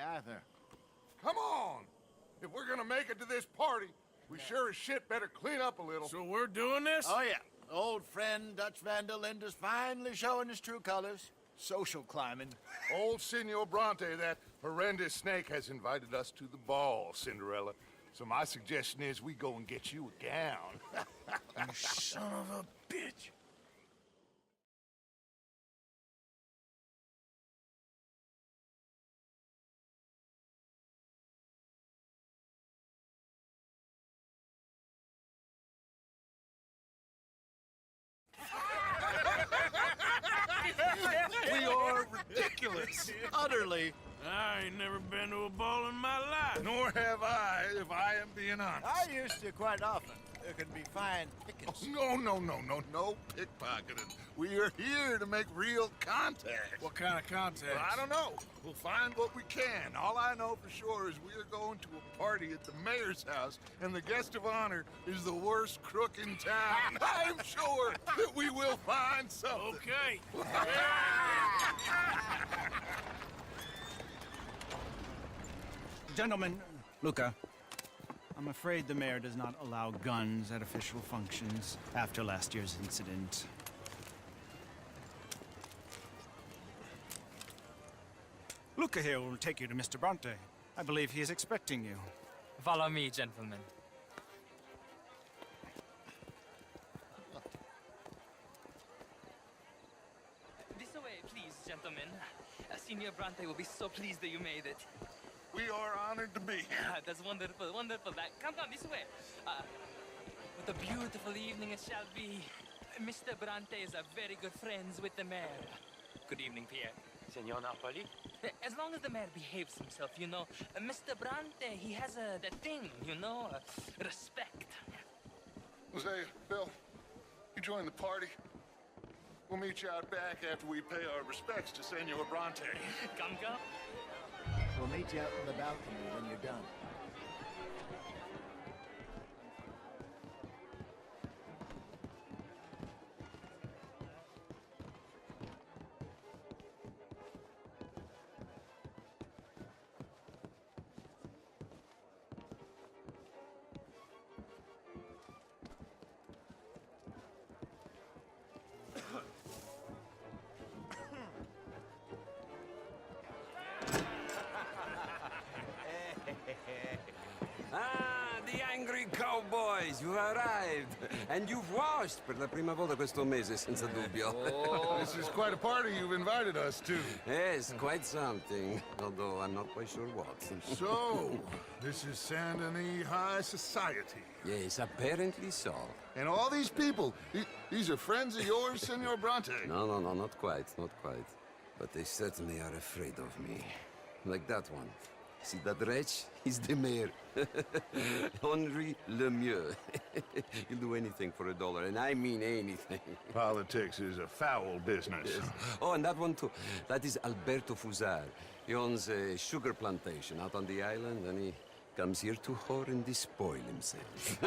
either. Come on! If we're gonna make it to this party, we sure as shit better clean up a little. So we're doing this? Oh, yeah. Old friend Dutch Van der Linde's finally showing his true colors. Social climbing. Old Senor Bronte, that horrendous snake, has invited us to the ball, Cinderella. So my suggestion is we go and get you a gown. You son of a bitch. We are ridiculous. Utterly. I ain't never been to a ball in my life. Nor have I, if I am being honest. I used to quite often. There can be fine pickings. No pickpocketing. We are here to make real contact. What kind of contact? Well, I don't know. We'll find what we can. All I know for sure is we are going to a party at the mayor's house, and the guest of honor is the worst crook in town. I'm sure that we will find something. Okay. Gentlemen, Luca, I'm afraid the mayor does not allow guns at official functions after last year's incident. Luca here will take you to Mr. Bronte. I believe he is expecting you. Follow me, gentlemen. This way, please, gentlemen. Senior Bronte will be so pleased that you made it. We are honored to be here. That's wonderful, wonderful. Come, this way. What a beautiful evening it shall be. Mr. Bronte is a very good friends with the mayor. Good evening, Pierre. Senor Napoli? As long as the mayor behaves himself, you know. Mr. Bronte, he has that thing, you know, respect. Jose, Bill, you join the party. We'll meet you out back after we pay our respects to Senor Bronte. Come. We'll meet you out on the balcony when you're done. Ah, the angry cowboys, you arrived. And you've washed per la prima volta questo mese, senza dubbio. This is quite a party you've invited us to. Yes, quite something. Although I'm not quite sure what. So, this is Saint Denis High Society. Yes, apparently so. And all these people, these are friends of yours, Senor Bronte? No, not quite, not quite. But they certainly are afraid of me. Like that one. See that wretch? He's the mayor. Henri Lemieux. He'll do anything for $1, and I mean anything. Politics is a foul business. Yes. Oh, and that one too. That is Alberto Fusar. He owns a sugar plantation out on the island, and he comes here to whore and despoil himself.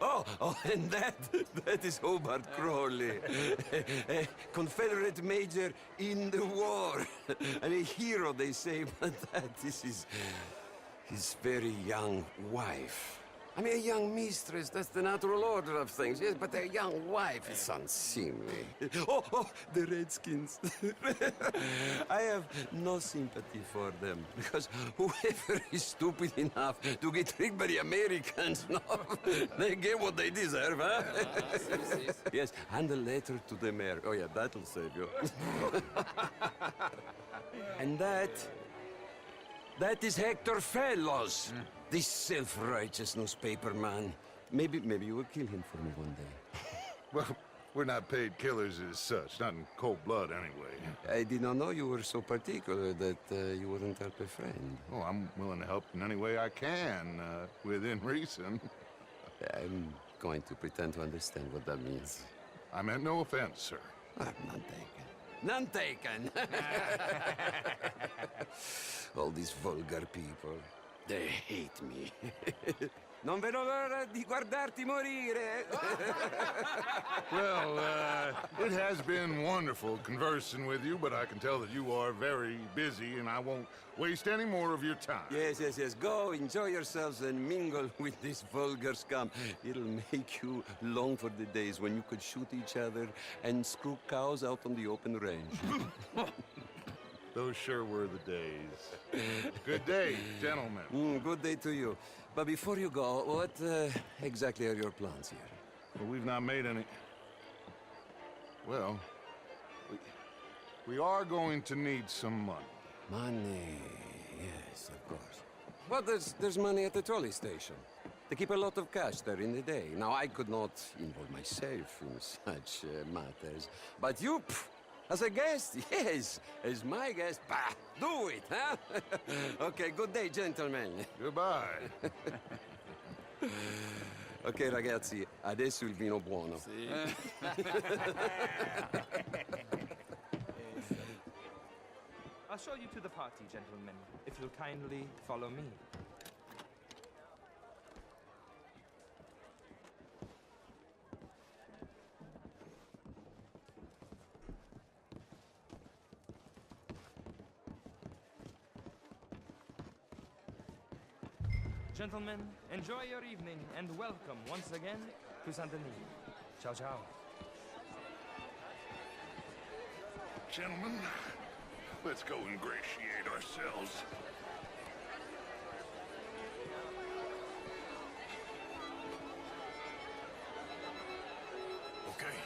Oh, and that is Hobart Crawley, a Confederate major in the war, and a hero, they say, but that is his very young wife. I mean, a young mistress, that's the natural order of things, yes, but a young wife is unseemly. Oh, the Redskins. I have no sympathy for them, because whoever is stupid enough to get tricked by the Americans, no, they get what they deserve, huh? Yes, and a letter to the mayor. Oh, yeah, that'll save you. And that is Hector Fellows. This self-righteous newspaper man. Maybe you will kill him for me one day. Well, we're not paid killers as such, not in cold blood anyway. I did not know you were so particular that you wouldn't help a friend. Oh, I'm willing to help in any way I can, within reason. I'm going to pretend to understand what that means. I meant no offense, sir. I'm none taken. None taken! All these vulgar people. They hate me. Non vedo l'ora di guardarti morire. Well, it has been wonderful conversing with you, but I can tell that you are very busy, and I won't waste any more of your time. Yes, yes, yes. Go, enjoy yourselves, and mingle with this vulgar scum. It'll make you long for the days when you could shoot each other and screw cows out on the open range. Those sure were the days. Good day, gentlemen. Good day to you. But before you go, what exactly are your plans here? Well, we've not made any... Well, we are going to need some money. Money, yes, of course. But there's money at the trolley station. They keep a lot of cash there in the day. Now, I could not involve myself in such matters. But you, as a guest, yes, as my guest, bah, do it, huh? Okay, good day, gentlemen. Goodbye. Ok, ragazzi, adesso il vino buono. I'll show you to the party, gentlemen, if you'll kindly follow me. Gentlemen, enjoy your evening and welcome once again to Saint Denis. Ciao, ciao. Gentlemen, let's go ingratiate ourselves. Okay.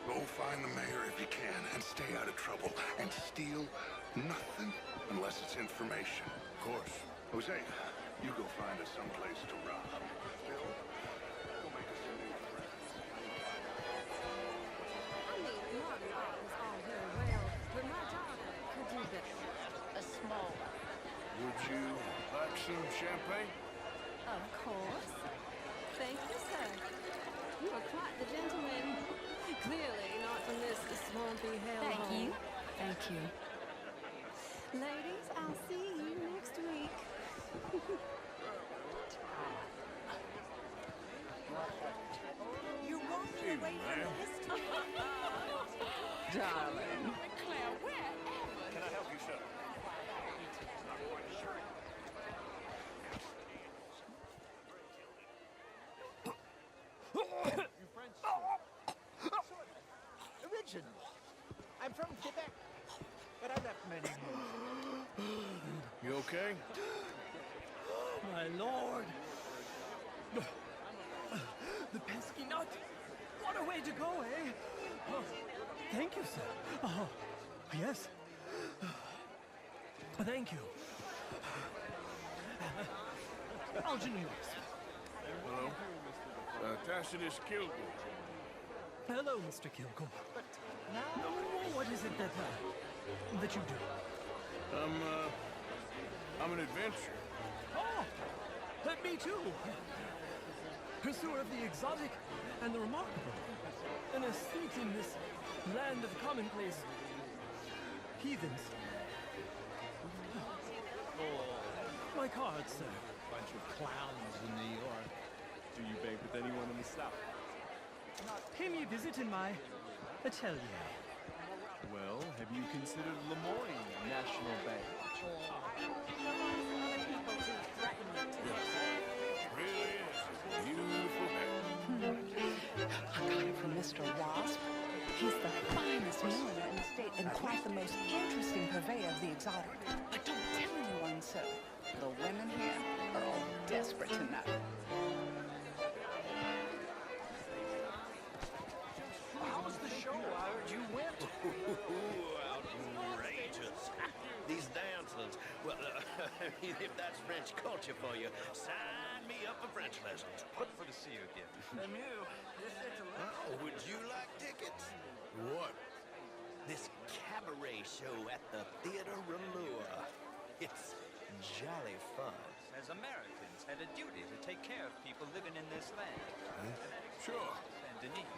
Go find the mayor if you can and stay out of trouble. And steal nothing unless it's information. Of course. Jose, you go find us someplace to rob. Bill, go make us some new friends. I mean, modern art is all very well, but my daughter could do better. A small one. Would you like some champagne? Of course. Thank you, sir. You are quite the gentleman. Clearly not from this swampy hellhole. Thank you. Thank you. Ladies, I'll see you next week. You're walking away from the history. Darling. Claire, wherever. Can I help you, sir? Original. I'm from Quebec, but I left many years. You okay? My lord! The pesky nut! What a way to go, eh? Oh, thank you, sir. Oh, yes. Thank you. Algenius. Hello. Tacitus Gilded. Hello, Mr. Kilgore. What is it that you do? I'm an adventurer. Oh, me too. Pursuer of the exotic and the remarkable. An aesthete in this land of commonplace heathens. My card, sir. Bunch of clowns in New York. Do you bank with anyone in the South? Pay me a visit in my atelier. Well, have you considered Lemoyne National Bank? Really is a beautiful day. I got it from Mr. Wasp. He's the finest milliner in the state and quite the most interesting purveyor of the exotic. But don't tell anyone so. The women here are all desperate to know. How was the show? I heard you went. Outrageous. These dancers. Well, if that's French culture for you, sign me up for French lessons. Good to see you again. Oh, would you like tickets? What? This cabaret show at the Theater Rallure. It's jolly fun. As Americans, had a duty to take care of people living in this land. Sure. And Denis.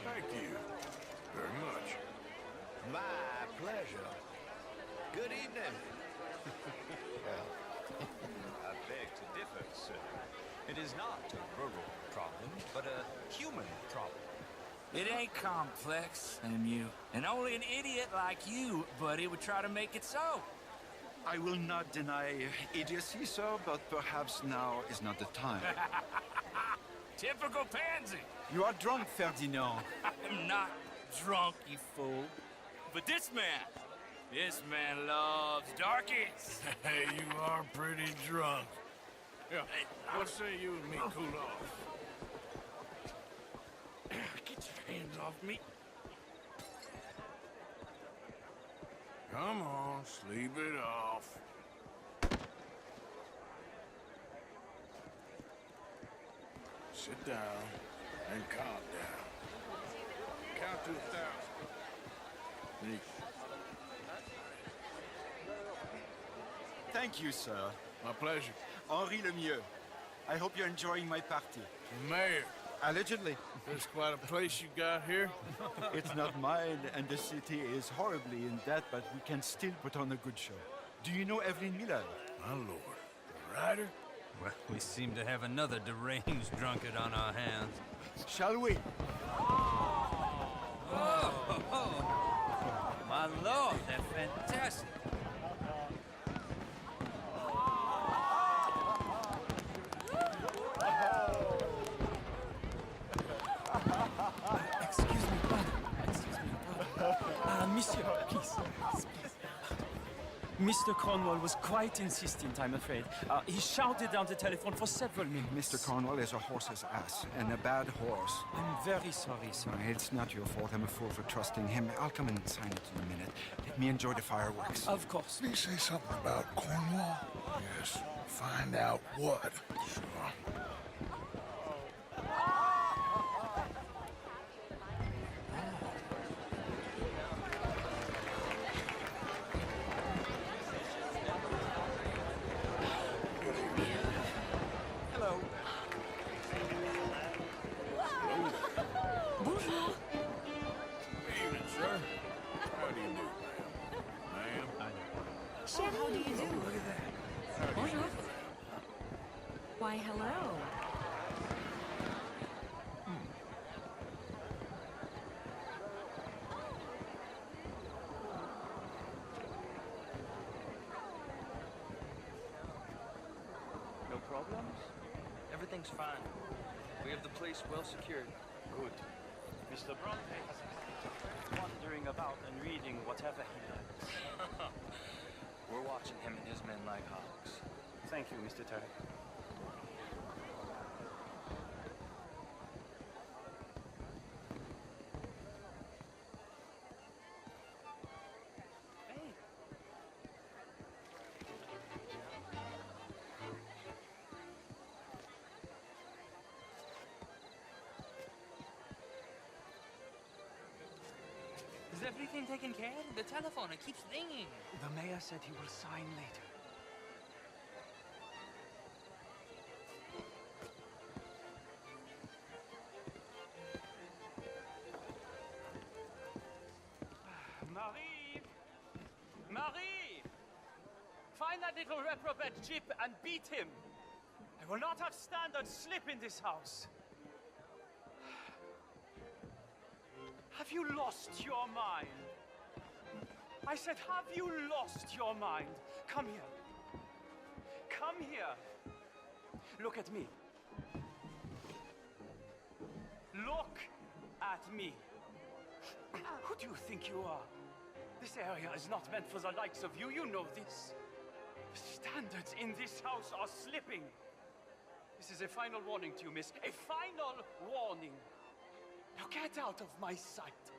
Thank you very much. My pleasure. Good evening. Well, I beg to differ, sir. It is not a rural problem, but a human problem. It ain't complex, MU. And only an idiot like you, buddy, would try to make it so. I will not deny idiocy, sir, but perhaps now is not the time. Typical pansy. You are drunk, Ferdinand. I'm not drunk, you fool. But this man loves darkies. Hey, you are pretty drunk. Yeah, what say you and me cool off? Get your hands off me. Come on, sleep it off. Sit down and calm down. Count to 1,000. Niche. Thank you, sir. My pleasure. Henri Lemieux. I hope you're enjoying my party. Mayor, Allegedly. there's quite a place you got here. It's not mine, and the city is horribly in debt, but we can still put on a good show. Do you know Evelyn Miller? My lord. The rider? Well, we seem to have another deranged drunkard on our hands. Shall we? My lord, they're fantastic. Excuse me, brother. Excuse me, brother. Monsieur, please. Mr. Cornwall was quite insistent, I'm afraid. He shouted down the telephone for several minutes. Mr. Cornwall is a horse's ass, and a bad horse. I'm very sorry, sir. It's not your fault. I'm a fool for trusting him. I'll come and sign it in a minute. Let me enjoy the fireworks. Of course. Did he say something about Cornwall? Yes. Find out what. Sure. Hello. Bonjour. Evening, sir. How do you do, ma'am? Ma'am? Chef, how do you do? Look at that. Bonjour. Why, hello. No problems? Everything's fine. We have the place well secured. Good. Mr. Bronte has wandering about and reading whatever he likes. We're watching him and his men like hawks. Thank you, Mr. Terry. Is everything taken care of? The telephone, it keeps ringing. The mayor said he will sign later. Marie! Marie! Find that little reprobate Chip and beat him. I will not have standard slip in this house. Have you lost your mind? I said, have you lost your mind? Come here. Come here. Look at me. Look at me. Who do you think you are? This area is not meant for the likes of you. You know this. The standards in this house are slipping. This is a final warning to you, miss. A final warning. Now get out of my sight.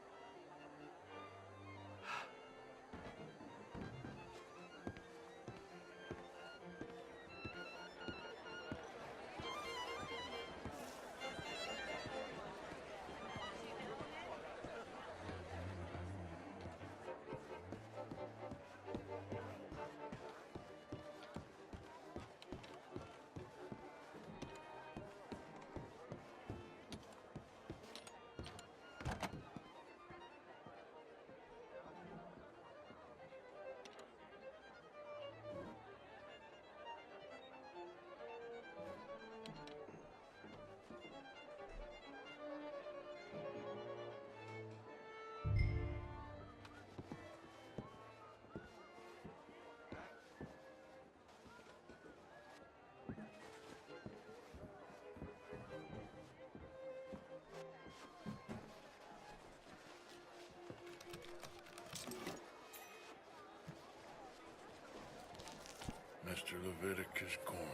Master Leviticus Cornwall.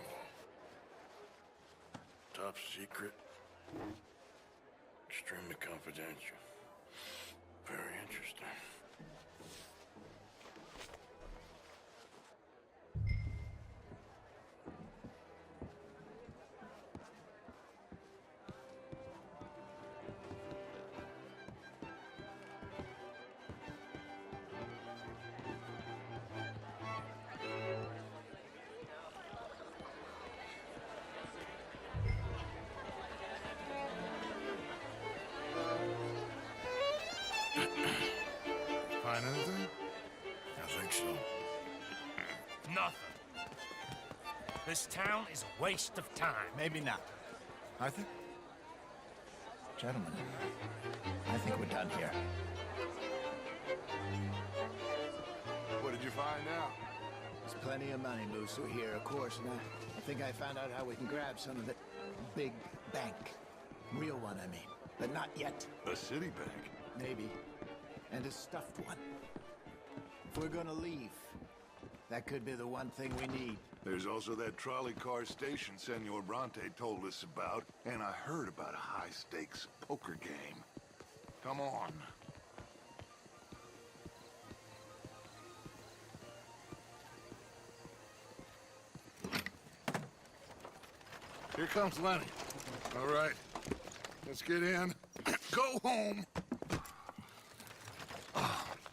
Top secret. Extremely confidential. Very interesting. Find anything? I think so. Nothing. This town is a waste of time. Maybe not. Arthur? Gentlemen, I think we're done here. What did you find out? There's plenty of money loose here, of course, and I think I found out how we can grab some of it. Big bank. Real one, I mean. But not yet. A city bank? Maybe. And a stuffed one. If we're gonna leave, that could be the one thing we need. There's also that trolley car station Senor Bronte told us about, and I heard about a high-stakes poker game. Come on. Here comes Lenny. All right, let's get in. Go home.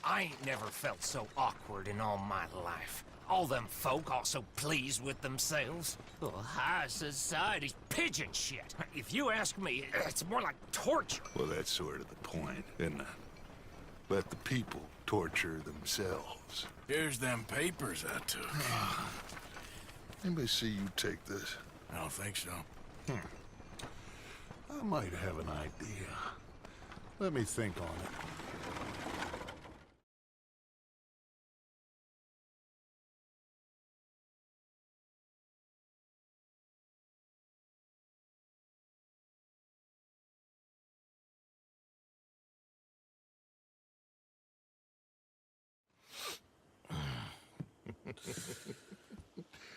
I ain't never felt so awkward in all my life. All them folk all so pleased with themselves. Oh, high society's pigeon shit. If you ask me, it's more like torture. Well, that's sort of the point, isn't it? Let the people torture themselves. Here's them papers I took. Anybody see you take this? I don't think so. I might have an idea. Let me think on it.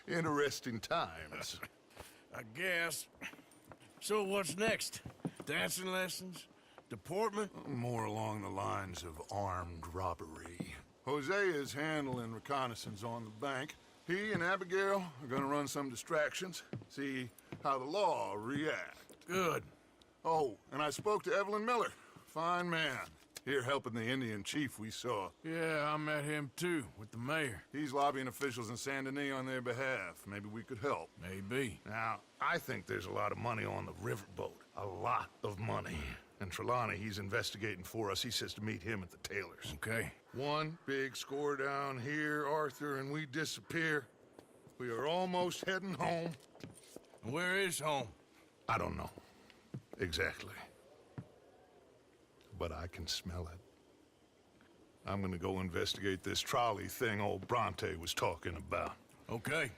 Interesting times. I guess. So what's next? Dancing lessons? Deportment? More along the lines of armed robbery. Hosea is handling reconnaissance on the bank. He and Abigail are gonna run some distractions, see how the law reacts. Good. Oh, and I spoke to Evelyn Miller. Fine man. Here helping the Indian chief we saw. Yeah, I met him too, with the mayor. He's lobbying officials in Saint Denis on their behalf. Maybe we could help. Maybe. Now, I think there's a lot of money on the riverboat. A lot of money. And Trelawney, he's investigating for us. He says to meet him at the Taylor's. Okay. One big score down here, Arthur, and we disappear. We are almost heading home. Where is home? I don't know. Exactly. But I can smell it. I'm gonna go investigate this trolley thing old Bronte was talking about. Okay.